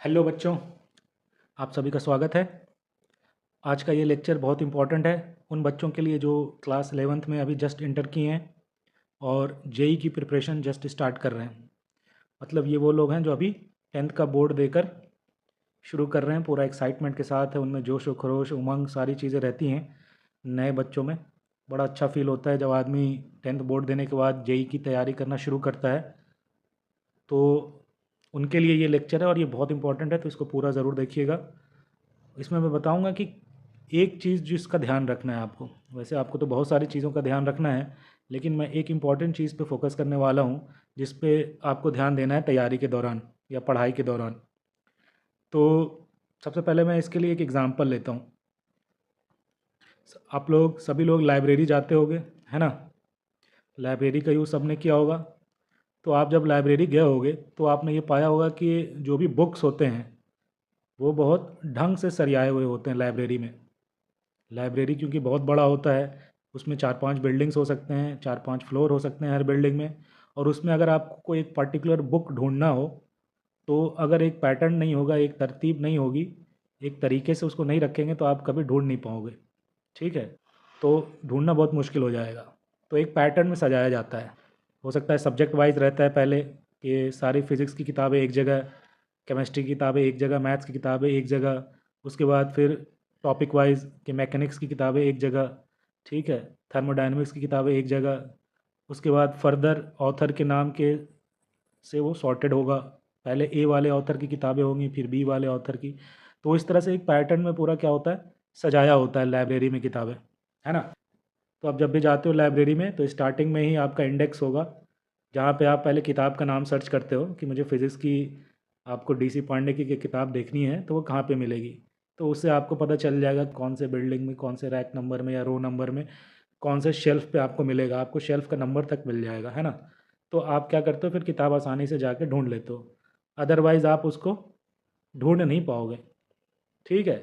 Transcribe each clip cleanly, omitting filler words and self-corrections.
Hello बच्चों, आप सभी का स्वागत है। आज का ये लेक्चर बहुत इम्पोर्टेंट है उन बच्चों के लिए जो क्लास 11th में अभी जस्ट इंटर किए हैं और जेई की प्रिपरेशन जस्ट स्टार्ट कर रहे हैं। मतलब ये वो लोग हैं जो अभी 10th का बोर्ड देकर शुरू कर रहे हैं, पूरा एक्साइटमेंट के साथ है, उनमें जोश व खरोश उमंग सारी चीज़ें रहती हैं। नए बच्चों में बड़ा अच्छा फील होता है जब आदमी 10th बोर्ड देने के बाद जेई की तैयारी करना शुरू करता है। तो उनके लिए ये लेक्चर है और ये बहुत इंपॉर्टेंट है, तो इसको पूरा ज़रूर देखिएगा। इसमें मैं बताऊंगा कि एक चीज़ जिसका ध्यान रखना है आपको। वैसे आपको तो बहुत सारी चीज़ों का ध्यान रखना है, लेकिन मैं एक इम्पॉर्टेंट चीज़ पे फोकस करने वाला हूँ जिस पे आपको ध्यान देना है तैयारी के दौरान या पढ़ाई के दौरान। तो सबसे पहले मैं इसके लिए एक एग्ज़ाम्पल लेता हूँ। आप लोग सभी लोग लाइब्रेरी जाते होंगे, है ना। लाइब्रेरी का यूज़ सबने किया होगा। तो आप जब लाइब्रेरी गए होगे तो आपने ये पाया होगा कि जो भी बुक्स होते हैं वो बहुत ढंग से सरियाए हुए होते हैं लाइब्रेरी में। लाइब्रेरी क्योंकि बहुत बड़ा होता है, उसमें 4-5 बिल्डिंग्स हो सकते हैं, 4-5 फ्लोर हो सकते हैं हर बिल्डिंग में। और उसमें अगर आपको कोई एक पर्टिकुलर बुक ढूंढना हो, तो अगर एक पैटर्न नहीं होगा, एक तरतीब नहीं होगी, एक तरीके से उसको नहीं रखेंगे तो आप कभी ढूंढ नहीं पाओगे। ठीक है। तो ढूंढना बहुत मुश्किल हो जाएगा। तो एक पैटर्न में सजाया जाता है। हो सकता है सब्जेक्ट वाइज रहता है पहले कि सारी फिज़िक्स की किताबें एक जगह, केमिस्ट्री की किताबें एक जगह, मैथ्स की किताबें एक जगह। उसके बाद फिर टॉपिक वाइज कि मैकेनिक्स की किताबें एक जगह, ठीक है, थर्मोडायनेमिक्स की किताबें एक जगह। उसके बाद फर्दर ऑथर के नाम के से वो सॉर्टेड होगा। पहले ए वाले ऑथर की किताबें होंगी, फिर बी वाले ऑथर की। तो इस तरह से एक पैटर्न में पूरा क्या होता है, सजाया होता है लाइब्रेरी में किताबें, है ना। तो आप जब भी जाते हो लाइब्रेरी में तो स्टार्टिंग में ही आपका इंडेक्स होगा, जहाँ पे आप पहले किताब का नाम सर्च करते हो कि मुझे फ़िज़िक्स की, आपको डीसी पांडे की किताब देखनी है तो वो कहाँ पे मिलेगी। तो उससे आपको पता चल जाएगा कौन से बिल्डिंग में, कौन से रैक नंबर में या रो नंबर में, कौन से शेल्फ़ पे आपको मिलेगा। आपको शेल्फ़ का नंबर तक मिल जाएगा, है ना। तो आप क्या करते हो, फिर किताब आसानी से जाके ढूंढ लेते हो। अदरवाइज़ आप उसको ढूंढ नहीं पाओगे। ठीक है।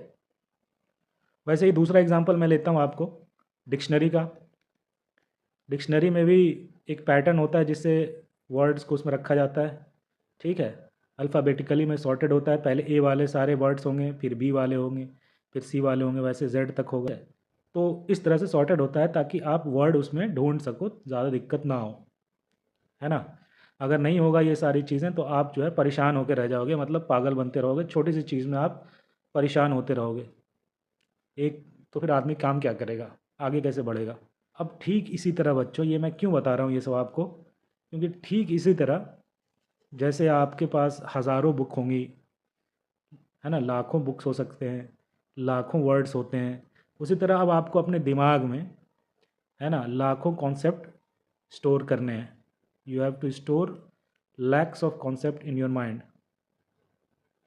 वैसे ही दूसरा एग्जांपल मैं लेता हूँ आपको, डिक्शनरी का। डिक्शनरी में भी एक पैटर्न होता है जिससे वर्ड्स को उसमें रखा जाता है। ठीक है। अल्फ़ाबेटिकली में सॉर्टेड होता है, पहले ए वाले सारे वर्ड्स होंगे, फिर बी वाले होंगे, फिर सी वाले होंगे, वैसे जेड तक होगा। तो इस तरह से सॉर्टेड होता है ताकि आप वर्ड उसमें ढूंढ सको, ज़्यादा दिक्कत ना हो, है ना। अगर नहीं होगा ये सारी चीज़ें तो आप जो है परेशान होकर रह जाओगे, मतलब पागल बनते रहोगे, छोटी सी चीज़ में आप परेशान होते रहोगे। एक तो फिर आदमी काम क्या करेगा, आगे कैसे बढ़ेगा। अब ठीक इसी तरह बच्चों, ये मैं क्यों बता रहा हूँ ये सब आपको, क्योंकि ठीक इसी तरह जैसे आपके पास हज़ारों बुक होंगी, है ना, लाखों बुक्स हो सकते हैं, लाखों वर्ड्स होते हैं, उसी तरह अब आपको अपने दिमाग में, है ना, लाखों कॉन्सेप्ट स्टोर करने हैं। You have to store lakhs of concept in your mind,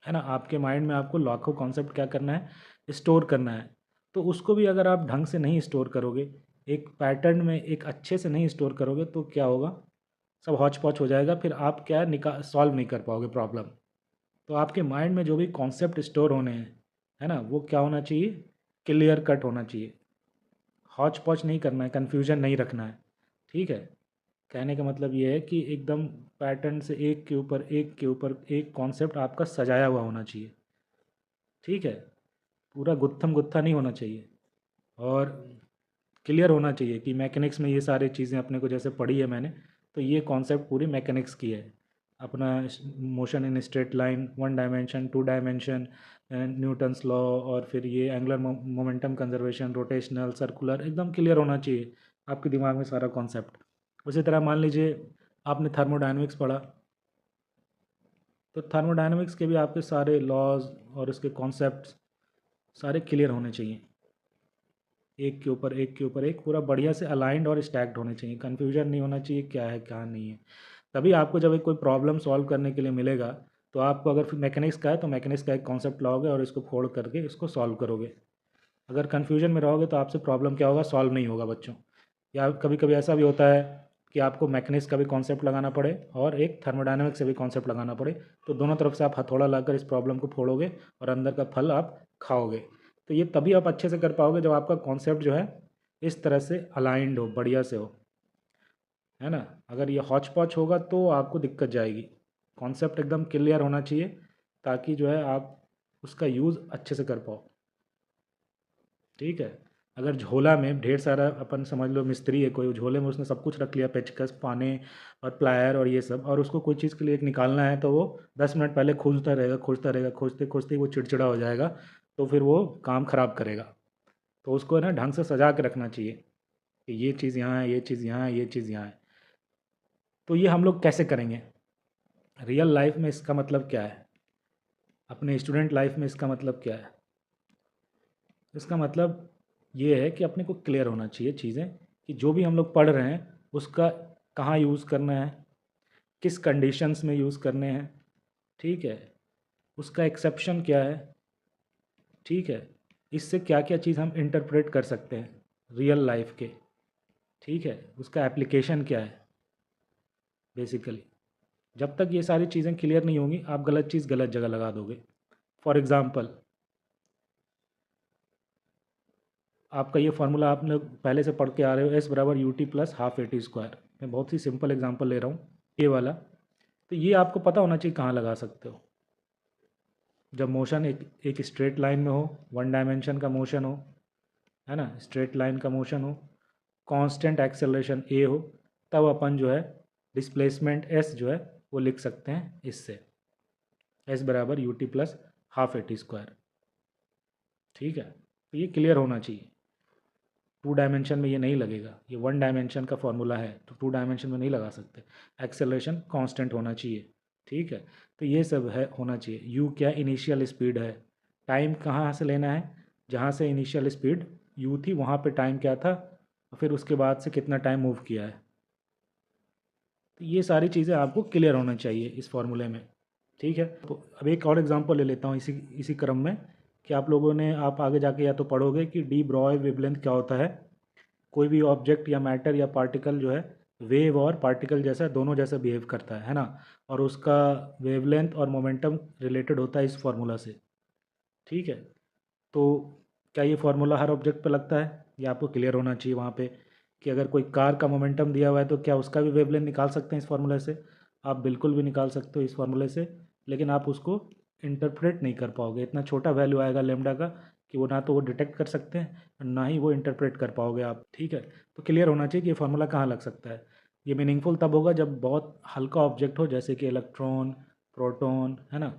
है ना। आपके माइंड में आपको लाखों कॉन्सेप्ट क्या करना है, स्टोर करना है। तो उसको भी अगर आप ढंग से नहीं स्टोर करोगे, एक पैटर्न में एक अच्छे से नहीं स्टोर करोगे, तो क्या होगा, सब हौच पौच हो जाएगा। फिर आप क्या सॉल्व नहीं कर पाओगे प्रॉब्लम। तो आपके माइंड में जो भी कॉन्सेप्ट स्टोर होने हैं, है ना, वो क्या होना चाहिए, क्लियर कट होना चाहिए। हौच पौच नहीं करना है, कन्फ्यूजन नहीं रखना है। ठीक है। कहने का मतलब ये है कि एकदम पैटर्न से एक के ऊपर एक के ऊपर एक कॉन्सेप्ट आपका सजाया हुआ होना चाहिए। ठीक है। पूरा गुत्थम गुत्था नहीं होना चाहिए। और क्लियर होना चाहिए कि मैकेनिक्स में ये सारी चीज़ें अपने को जैसे पढ़ी है मैंने, तो ये कॉन्सेप्ट पूरी मैकेनिक्स की है। अपना motion in straight line, one dimension, two dimension, Newton's law, और फिर ये angular momentum conservation, rotational, circular, एकदम क्लियर होना चाहिए आपके दिमाग में सारा कॉन्सेप्ट। उसी तरह मान लीजिए आपने थर्मोडायनमिक्स पढ़ा, तो थर्मोडायनमिक्स के भी आपके सारे लॉज और उसके कॉन्सेप्ट्स सारे क्लियर होने चाहिए। एक के ऊपर एक के ऊपर एक पूरा बढ़िया से अलाइंड और स्टैक्ड होने चाहिए, कन्फ्यूजन नहीं होना चाहिए क्या है क्या नहीं है। तभी आपको जब एक कोई प्रॉब्लम सॉल्व करने के लिए मिलेगा, तो आपको अगर फिर मैकेनिक्स का है तो मैकेनिक्स का एक कॉन्सेप्ट लाओगे और इसको फोड़ करके इसको सॉल्व करोगे। अगर कन्फ्यूजन में रहोगे तो आपसे प्रॉब्लम क्या होगा, सॉल्व नहीं होगा बच्चों। या कभी कभी ऐसा भी होता है कि आपको मैकेनिक्स का भी कॉन्सेप्ट लगाना पड़े और एक थर्मोडायनामिक्स से भी कॉन्सेप्ट लगाना पड़े, तो दोनों तरफ से आप हथौड़ा लाकर इस प्रॉब्लम को फोड़ोगे और अंदर का फल आप खाओगे। तो ये तभी आप अच्छे से कर पाओगे जब आपका कॉन्सेप्ट जो है इस तरह से अलाइंड हो, बढ़िया से हो, है ना। अगर ये हौच पौच होगा तो आपको दिक्कत जाएगी। कॉन्सेप्ट एकदम क्लियर होना चाहिए ताकि जो है आप उसका यूज़ अच्छे से कर पाओ। ठीक है। अगर झोला में ढेर सारा, अपन समझ लो मिस्त्री है कोई, झोले में उसने सब कुछ रख लिया, पेचकस, पाने और प्लायर और ये सब, और उसको कोई चीज़ के लिए एक निकालना है तो वो 10 मिनट पहले खोजता रहेगा, खोजता रहेगा, खोजते खोजते ही वो चिड़चिड़ा हो जाएगा, तो फिर वो काम ख़राब करेगा। तो उसको ना ढंग से सजा के रखना चाहिए कि ये चीज़ यहाँ है, ये चीज़ यहाँ है, ये चीज़ यहाँ है। तो ये हम लोग कैसे करेंगे रियल लाइफ में, इसका मतलब क्या है, अपने स्टूडेंट लाइफ में इसका मतलब क्या है? इसका मतलब ये है कि अपने को क्लियर होना चाहिए चीज़ें कि जो भी हम लोग पढ़ रहे हैं उसका कहाँ यूज़ करना है, किस कंडीशंस में यूज़ करने हैं। ठीक है। उसका एक्सेप्शन क्या है। ठीक है। इससे क्या क्या चीज़ हम इंटरप्रेट कर सकते हैं रियल लाइफ के। ठीक है। उसका एप्लीकेशन क्या है बेसिकली। जब तक ये सारी चीज़ें क्लियर नहीं होंगी आप गलत चीज़ गलत जगह लगा दोगे। फॉर एग्ज़ाम्पल, आपका ये फार्मूला आप लोग पहले से पढ़ के आ रहे हो, एस बराबर U T plus half A T square. मैं बहुत ही सिंपल एग्जांपल ले रहा हूँ, ये वाला। तो ये आपको पता होना चाहिए कहाँ लगा सकते हो। जब मोशन एक स्ट्रेट लाइन में हो, वन डायमेंशन का मोशन हो, है ना, स्ट्रेट लाइन का मोशन हो, कांस्टेंट एक्सेलरेशन ए हो, तब अपन जो है डिस्प्लेसमेंट एस जो है वो लिख सकते हैं इससे, एस बराबर U T plus half A T square. ठीक है। तो ये क्लियर होना चाहिए। 2 डायमेंशन में ये नहीं लगेगा, ये 1 डायमेंशन का फॉर्मूला है तो 2 डायमेंशन में नहीं लगा सकते। एक्सेलरेशन कांस्टेंट होना चाहिए। ठीक है। तो ये सब है होना चाहिए। यू क्या, इनिशियल स्पीड है। टाइम कहाँ से लेना है, जहाँ से इनिशियल स्पीड यू थी वहाँ पे टाइम क्या था, और फिर उसके बाद से कितना टाइम मूव किया है। तो ये सारी चीज़ें आपको क्लियर होना चाहिए इस फॉर्मूले में। ठीक है। तो अब एक और एग्जांपल ले लेता हूँ इसी इसी क्रम में, कि आप लोगों ने, आप आगे जाके या तो पढ़ोगे कि डी ब्रॉय वेवलेंथ क्या होता है। कोई भी ऑब्जेक्ट या मैटर या पार्टिकल जो है वेव और पार्टिकल जैसा दोनों जैसा बिहेव करता है ना, और उसका वेवलेंथ और मोमेंटम रिलेटेड होता है इस फार्मूला से। ठीक है। तो क्या ये फार्मूला हर ऑब्जेक्ट पे लगता है, ये आपको क्लियर होना चाहिए वहाँ पे, कि अगर कोई कार का मोमेंटम दिया हुआ है तो क्या उसका भी वेवलेंथ निकाल सकते हैं इस फार्मूले से। आप बिल्कुल भी निकाल सकते हो इस फार्मूले से, लेकिन आप उसको इंटरप्रेट नहीं कर पाओगे। इतना छोटा वैल्यू आएगा लेमडा का कि वो ना तो वो डिटेक्ट कर सकते हैं ना ही वो इंटरप्रेट कर पाओगे आप। ठीक है। तो क्लियर होना चाहिए कि ये फार्मूला कहाँ लग सकता है। ये मीनिंगफुल तब होगा जब बहुत हल्का ऑब्जेक्ट हो, जैसे कि इलेक्ट्रॉन, प्रोटॉन, है ना,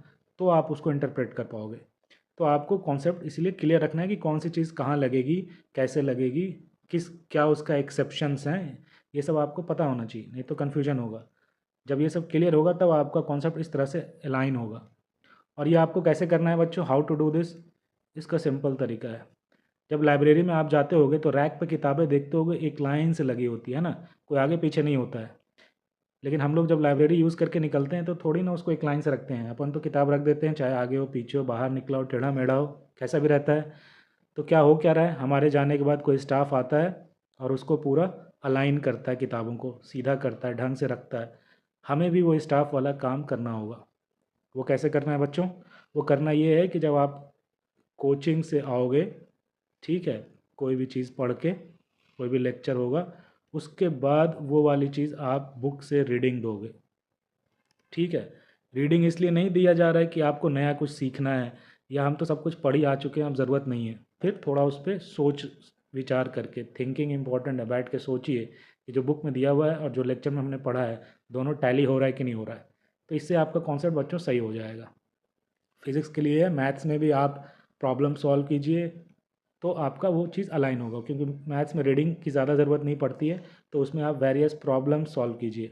तो आप उसको इंटरप्रेट कर पाओगे। तो आपको कॉन्सेप्ट इसलिए क्लियर रखना है कि कौन सी चीज़ कहाँ लगेगी, कैसे लगेगी, किस क्या उसका एक्सेप्शंस हैं, ये सब आपको पता होना चाहिए, नहीं तो कन्फ्यूजन होगा। जब ये सब क्लियर होगा तब आपका कॉन्सेप्ट इस तरह से अलाइन होगा। और ये आपको कैसे करना है बच्चों, हाउ टू डू दिस, इसका सिंपल तरीका है। जब लाइब्रेरी में आप जाते होगे तो रैक पे किताबें देखते होगे एक लाइन से लगी होती है ना, कोई आगे पीछे नहीं होता है। लेकिन हम लोग जब लाइब्रेरी यूज़ करके निकलते हैं तो थोड़ी ना उसको एक लाइन से रखते हैं, अपन तो किताब रख देते हैं, चाहे आगे हो, पीछे हो, बाहर निकला हो, टेढ़ा मेढ़ा हो, कैसा भी रहता है। तो क्या हो क्या रहा है, हमारे जाने के बाद कोई स्टाफ आता है और उसको पूरा अलाइन करता है, किताबों को सीधा करता है, ढंग से रखता है। हमें भी वो स्टाफ वाला काम करना होगा। वो कैसे करना है बच्चों, वो करना ये है कि जब आप कोचिंग से आओगे, ठीक है, कोई भी चीज़ पढ़ के, कोई भी लेक्चर होगा, उसके बाद वो वाली चीज़ आप बुक से रीडिंग दोगे। ठीक है। रीडिंग इसलिए नहीं दिया जा रहा है कि आपको नया कुछ सीखना है, या हम तो सब कुछ पढ़ ही आ चुके हैं, अब ज़रूरत नहीं है। फिर थोड़ा उस पर सोच विचार करके, थिंकिंग इंपॉर्टेंट है, बैठ के सोचिए कि जो बुक में दिया हुआ है और जो लेक्चर में हमने पढ़ा है दोनों टैली हो रहा है कि नहीं हो रहा है। तो इससे आपका कॉन्सेप्ट बच्चों सही हो जाएगा। फिज़िक्स के लिए है, मैथ्स में भी आप प्रॉब्लम सॉल्व कीजिए तो आपका वो चीज़ अलाइन होगा, क्योंकि मैथ्स में रीडिंग की ज़्यादा ज़रूरत नहीं पड़ती है, तो उसमें आप वेरियस प्रॉब्लम सॉल्व कीजिए।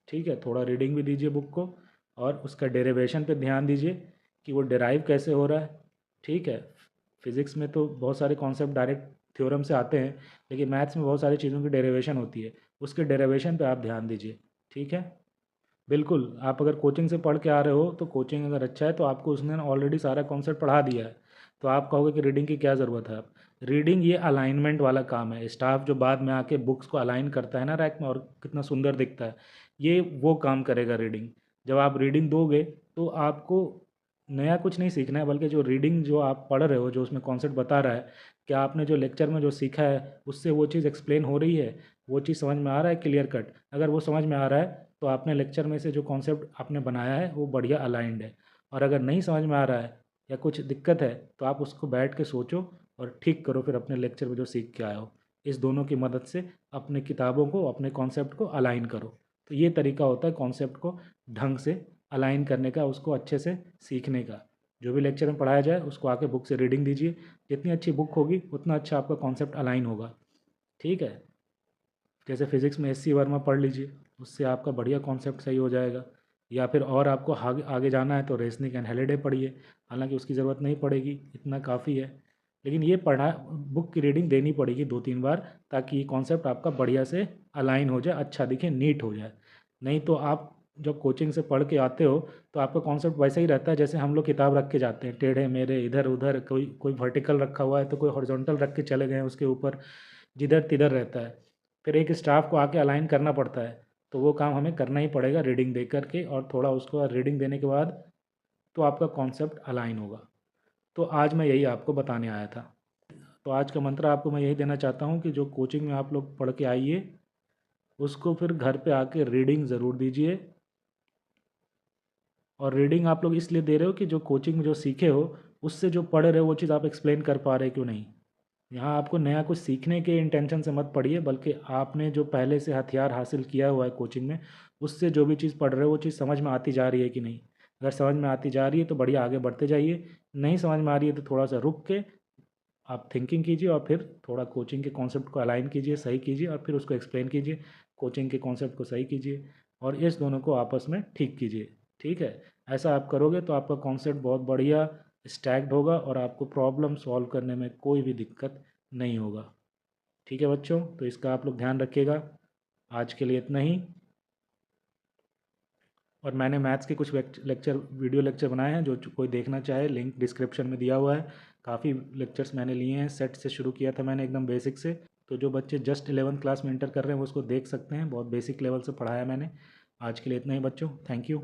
ठीक है। थोड़ा रीडिंग भी दीजिए बुक को, और उसका डेरिवेशन पे ध्यान दीजिए कि वो डेराइव कैसे हो रहा है। ठीक है। फिज़िक्स में तो बहुत सारे कॉन्सेप्ट डायरेक्ट थ्योरम से आते हैं, लेकिन मैथ्स में बहुत सारी चीज़ों की डेरिवेशन होती है, उसके डेरिवेशन पे आप ध्यान दीजिए। ठीक है। बिल्कुल, आप अगर कोचिंग से पढ़ के आ रहे हो तो कोचिंग अगर अच्छा है तो आपको उसने ऑलरेडी सारा कॉन्सेप्ट पढ़ा दिया है, तो आप कहोगे कि रीडिंग की क्या ज़रूरत है। आप रीडिंग, ये अलाइनमेंट वाला काम है। स्टाफ जो बाद में आके बुक्स को अलाइन करता है ना रैक में, और कितना सुंदर दिखता है, ये वो काम करेगा रीडिंग। जब आप रीडिंग दोगे तो आपको नया कुछ नहीं सीखना है, बल्कि जो रीडिंग जो आप पढ़ रहे हो, जो उसमें कॉन्सेप्ट बता रहा है, क्या आपने जो लेक्चर में जो सीखा है उससे वो चीज़ एक्सप्लेन हो रही है, वो चीज़ समझ में आ रहा है क्लियर कट। अगर वो समझ में आ रहा है तो आपने लेक्चर में से जो कॉन्सेप्ट आपने बनाया है वो बढ़िया अलाइंड है। और अगर नहीं समझ में आ रहा है या कुछ दिक्कत है तो आप उसको बैठ के सोचो और ठीक करो फिर अपने लेक्चर में जो सीख के आए हो। इस दोनों की मदद से अपने किताबों को, अपने कॉन्सेप्ट को अलाइन करो। तो ये तरीका होता है कॉन्सेप्ट को ढंग से अलाइन करने का, उसको अच्छे से सीखने का। जो भी लेक्चर में पढ़ाया जाए उसको आके बुक से रीडिंग दीजिए। जितनी अच्छी बुक होगी उतना अच्छा आपका कॉन्सेप्ट अलाइन होगा। ठीक है। जैसे फिज़िक्स में एस.सी. वर्मा पढ़ लीजिए, उससे आपका बढ़िया कॉन्सेप्ट सही हो जाएगा। या फिर और आपको आगे आगे जाना है तो रेसनिक एंड हेलिडे पढ़िए, हालांकि उसकी ज़रूरत नहीं पड़ेगी, इतना काफ़ी है। लेकिन ये पढ़ा बुक की रीडिंग देनी पड़ेगी 2-3 बार, ताकि ये कॉन्सेप्ट आपका बढ़िया से अलाइन हो जाए, अच्छा दिखे, नीट हो जाए। नहीं तो आप जब कोचिंग से पढ़ के आते हो तो आपका कॉन्सेप्ट वैसा ही रहता है जैसे हम लोग किताब रख के जाते हैं, टेढ़े मेढ़े इधर उधर, कोई कोई वर्टिकल रखा हुआ है तो कोई हॉरिजॉन्टल रख के चले गए हैं उसके ऊपर, जिधर तिधर रहता है। फिर एक स्टाफ को आके अलाइन करना पड़ता है, तो वो काम हमें करना ही पड़ेगा रीडिंग दे करके, और थोड़ा उसको रीडिंग देने के बाद तो आपका कॉन्सेप्ट अलाइन होगा। तो आज मैं यही आपको बताने आया था। तो आज का मंत्र आपको मैं यही देना चाहता हूँ कि जो कोचिंग में आप लोग पढ़ के आइए उसको फिर घर पे आके रीडिंग ज़रूर दीजिए। और रीडिंग आप लोग इसलिए दे रहे हो कि जो कोचिंग में जो सीखे हो उससे जो पढ़ रहे हो वो चीज़ आप एक्सप्लेन कर पा रहे क्यों नहीं। यहाँ आपको नया कुछ सीखने के इंटेंशन से मत पढ़िए, बल्कि आपने जो पहले से हथियार हासिल किया हुआ है कोचिंग में, उससे जो भी चीज़ पढ़ रहे हो वो चीज़ समझ में आती जा रही है कि नहीं। अगर समझ में आती जा रही है तो बढ़िया आगे बढ़ते जाइए, नहीं समझ में आ रही है तो थोड़ा सा रुक के आप थिंकिंग कीजिए और फिर थोड़ा कोचिंग के कॉन्सेप्ट को अलाइन कीजिए, सही कीजिए, और फिर उसको एक्सप्लेन कीजिए, कोचिंग के कॉन्सेप्ट को सही कीजिए और इस दोनों को आपस में ठीक कीजिए। ठीक है। ऐसा आप करोगे तो आपका कॉन्सेप्ट बहुत बढ़िया स्टैक्ड होगा और आपको प्रॉब्लम सॉल्व करने में कोई भी दिक्कत नहीं होगा। ठीक है बच्चों, तो इसका आप लोग ध्यान रखिएगा। आज के लिए इतना ही। और मैंने मैथ्स के कुछ लेक्चर, वीडियो लेक्चर बनाए हैं, जो कोई देखना चाहे लिंक डिस्क्रिप्शन में दिया हुआ है। काफ़ी लेक्चर्स मैंने लिए हैं, सेट से शुरू किया था मैंने एकदम बेसिक से। तो जो बच्चे जस्ट 11th क्लास में इंटर कर रहे हैं वो उसको देख सकते हैं, बहुत बेसिक लेवल से पढ़ाया मैंने। आज के लिए इतना ही बच्चों, थैंक यू।